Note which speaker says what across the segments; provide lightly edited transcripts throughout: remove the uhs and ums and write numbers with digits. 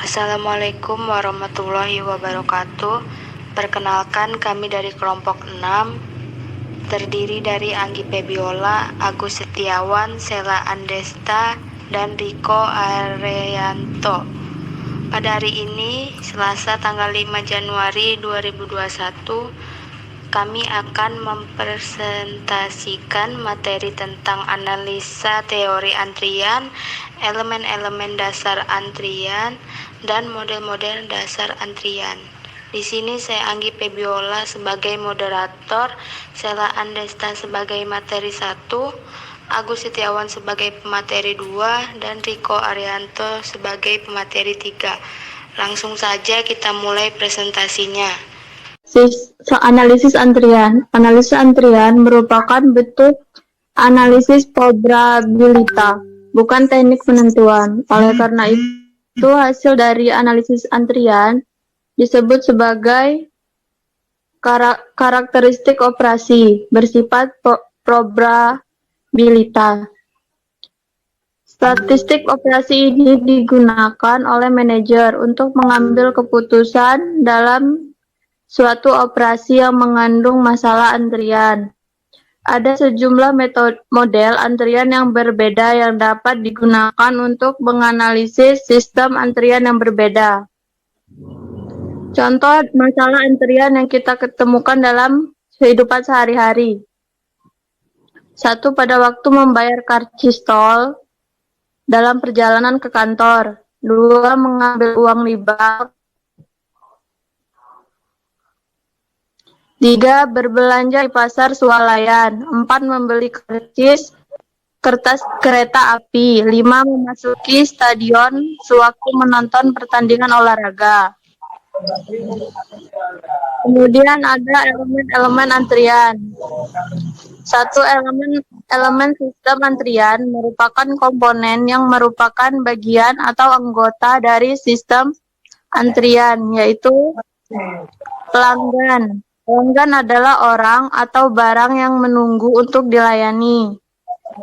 Speaker 1: Assalamualaikum warahmatullahi wabarakatuh. Perkenalkan, kami dari kelompok 6 terdiri dari Anggi Febiola, Agus Setiawan, Sela Andesta, dan Riko Arianto. Pada hari ini, Selasa tanggal 5 Januari 2021, kami akan mempresentasikan materi tentang analisa teori antrian, elemen-elemen dasar antrian, dan model-model dasar antrian. Di sini saya Anggi Febiola sebagai moderator, Sela Andesta sebagai materi 1, Agus Setiawan sebagai pemateri 2, dan Riko Arianto sebagai pemateri 3. Langsung saja kita mulai presentasinya.
Speaker 2: Analisis antrian. Analisis antrian merupakan bentuk analisis probabilitas, bukan teknik penentuan. Oleh karena itu, hasil dari analisis antrian disebut sebagai karakteristik operasi bersifat probabilitas. Statistik operasi ini digunakan oleh manajer untuk mengambil keputusan dalam suatu operasi yang mengandung masalah antrian. Ada sejumlah model antrian yang berbeda yang dapat digunakan untuk menganalisis sistem antrian yang berbeda. Contoh masalah antrian yang kita ketemukan dalam kehidupan sehari-hari. 1. Pada waktu membayar karcis tol dalam perjalanan ke kantor. 2. Mengambil uang di bank. 3. Berbelanja di pasar swalayan. 4. Membeli kertas kereta api. 5. Memasuki stadion sewaktu menonton pertandingan olahraga. Kemudian ada elemen-elemen antrian. 1. Elemen sistem antrian merupakan komponen yang merupakan bagian atau anggota dari sistem antrian, yaitu pelanggan. Pelanggan adalah orang atau barang yang menunggu untuk dilayani.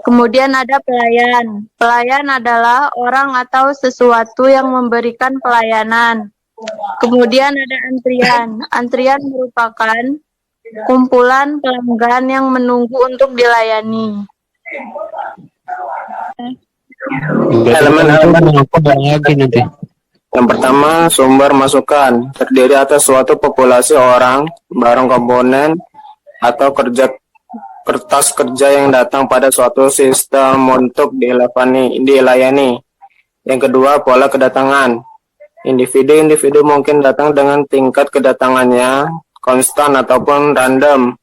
Speaker 2: Kemudian ada pelayan. Pelayan adalah orang atau sesuatu yang memberikan pelayanan. Kemudian ada antrian. Antrian merupakan kumpulan pelanggan yang menunggu untuk dilayani.
Speaker 3: Elemen-elemen apa lagi nanti? Yang pertama, sumber masukan, terdiri atas suatu populasi orang, barang komponen, atau kertas kerja yang datang pada suatu sistem untuk dilayani. Yang kedua, pola kedatangan. Individu-individu mungkin datang dengan tingkat kedatangannya konstan ataupun random.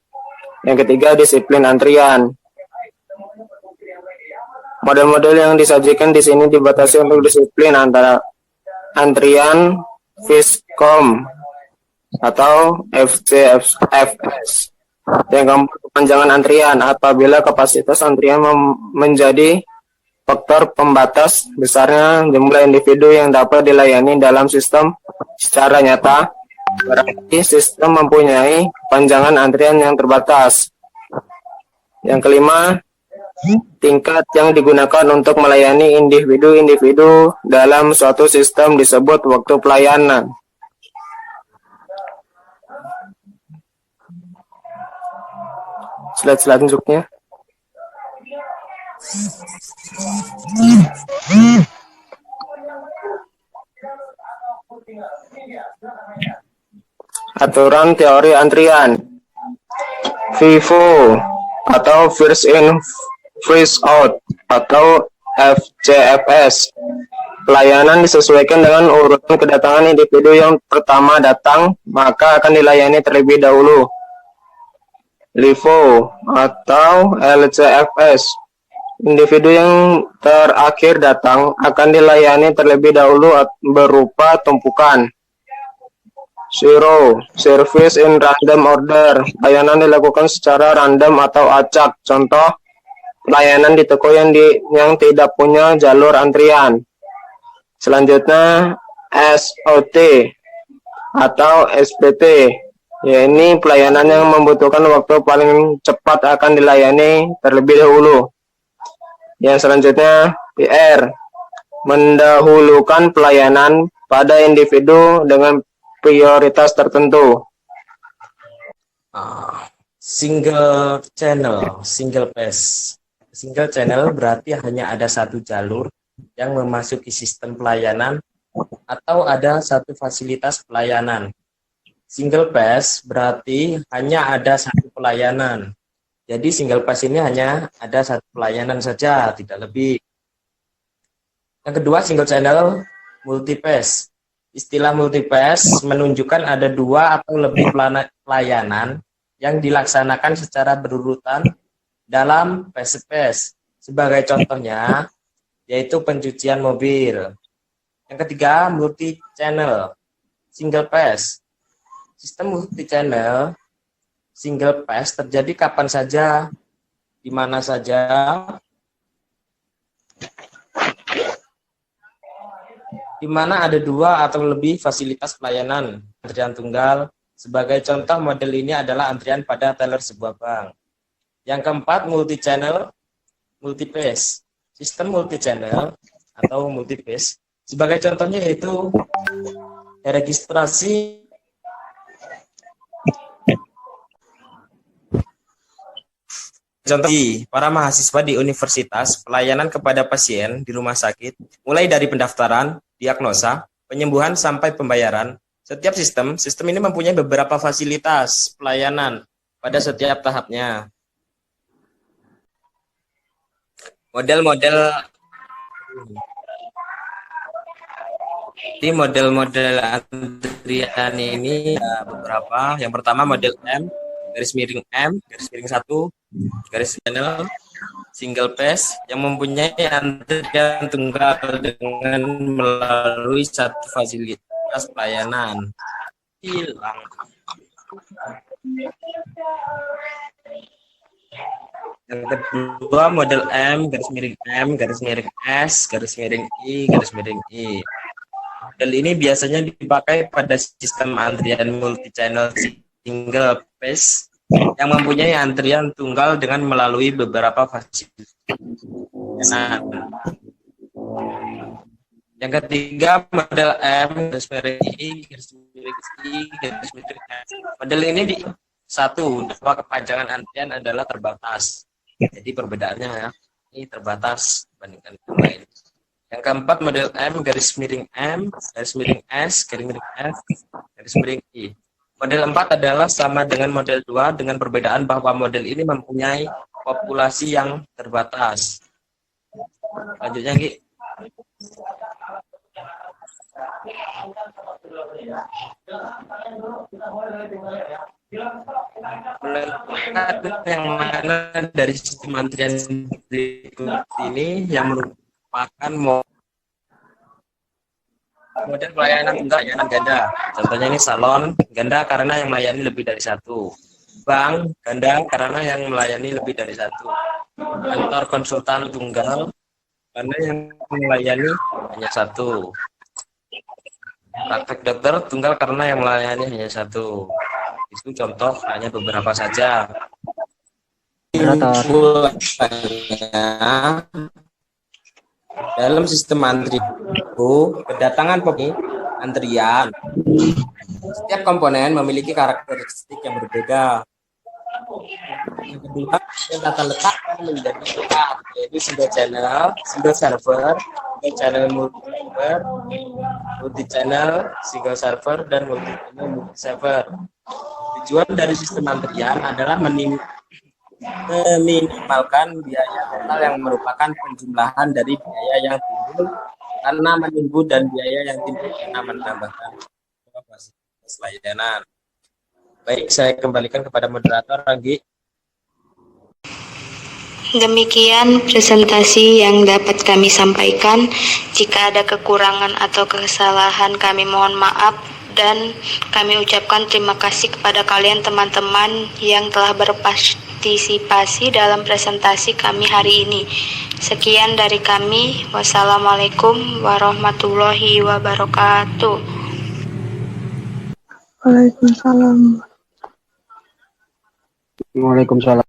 Speaker 3: Yang ketiga, disiplin antrian. Model-model yang disajikan di sini dibatasi untuk disiplin antara antrian Viscom atau FCFS. Yang keempat, kepanjangan antrian. Apabila kapasitas antrian menjadi faktor pembatas besarnya jumlah individu yang dapat dilayani dalam sistem secara nyata, berarti sistem mempunyai kepanjangan antrian yang terbatas. Yang kelima, tingkat yang digunakan untuk melayani individu-individu dalam suatu sistem disebut waktu pelayanan. Slide selanjutnya. Aturan teori antrian. FIFO atau First In First Out atau FCFS. Pelayanan disesuaikan dengan urutan kedatangan individu yang pertama datang, maka akan dilayani terlebih dahulu. LIFO atau LCFS. Individu yang terakhir datang akan dilayani terlebih dahulu berupa tumpukan. Zero, service in random order. Layanan dilakukan secara random atau acak. Contoh, pelayanan di toko yang tidak punya jalur antrian. Selanjutnya, SOT atau SPT. Ya, ini pelayanan yang membutuhkan waktu paling cepat akan dilayani terlebih dahulu. Yang selanjutnya, PR. Mendahulukan pelayanan pada individu dengan prioritas tertentu.
Speaker 4: Single channel, single pass. Single channel berarti hanya ada satu jalur yang memasuki sistem pelayanan atau ada satu fasilitas pelayanan. Single pass berarti hanya ada satu pelayanan. Jadi single pass ini hanya ada satu pelayanan saja, tidak lebih. Yang kedua, single channel multi pass. Istilah multi pass menunjukkan ada dua atau lebih pelayanan yang dilaksanakan secara berurutan dalam pass. Sebagai contohnya, yaitu pencucian mobil. Yang ketiga, multi channel single pass. Sistem multi channel single pass terjadi kapan saja, di mana saja, di mana ada dua atau lebih fasilitas pelayanan antrian tunggal. Sebagai contoh, model ini adalah antrian pada teller sebuah bank. Yang keempat, multi channel multi pass. Sistem multi channel atau multi pass sebagai contohnya yaitu registrasi contoh para mahasiswa di universitas, pelayanan kepada pasien di rumah sakit, mulai dari pendaftaran, diagnosa, penyembuhan sampai pembayaran. Setiap sistem ini mempunyai beberapa fasilitas pelayanan pada setiap tahapnya. Model-model antrian ini beberapa. Yang pertama model M, garis miring 1, garis channel single pass yang mempunyai antrian tunggal dengan melalui satu fasilitas pelayanan. Hilang. Yang kedua model M, garis miring S, garis miring I, garis miring I. Model ini biasanya dipakai pada sistem antrian multi channel single pass yang mempunyai antrian tunggal dengan melalui beberapa fasilitas. Yang ketiga model M, garis miring I, garis miring I, garis miring S. Model ini bahwa kepanjangan antrian adalah terbatas. Jadi perbedaannya ya, ini terbatas dibandingkan yang lain. Yang keempat model M, garis miring S, garis miring F, garis miring I. Model 4 adalah sama dengan model 2 dengan perbedaan bahwa model ini mempunyai populasi yang terbatas. Lanjutnya Ki. Menentukan yang mana dari sistem antrian berikut ini yang merupakan model pelayanan tunggal layanan ganda. Contohnya ini salon ganda karena yang melayani lebih dari satu. Bank ganda karena yang melayani lebih dari satu. Kantor konsultan tunggal karena yang melayani hanya satu. Praktek dokter tunggal karena yang melayani hanya satu. Itu contoh hanya beberapa saja. Dalam sistem antrian kedatangan antrian, setiap komponen memiliki karakteristik yang berbeda. Yang kedua, tata letak menjadi letak, yaitu single channel, single server, single channel multi channel, single server, dan multi channel multi server. Tujuan dari sistem antrian adalah meminimalkan biaya total yang merupakan penjumlahan dari biaya yang timbul karena menunggu dan biaya yang timbul karena menambahkan fasilitas layanan. Baik, saya kembalikan kepada moderator, Anggi.
Speaker 1: Demikian presentasi yang dapat kami sampaikan. Jika ada kekurangan atau kesalahan, kami mohon maaf dan kami ucapkan terima kasih kepada kalian teman-teman yang telah berpartisipasi dalam presentasi kami hari ini. Sekian dari kami. Wassalamualaikum warahmatullahi wabarakatuh.
Speaker 2: Waalaikumsalam.
Speaker 3: Waalaikumsalam.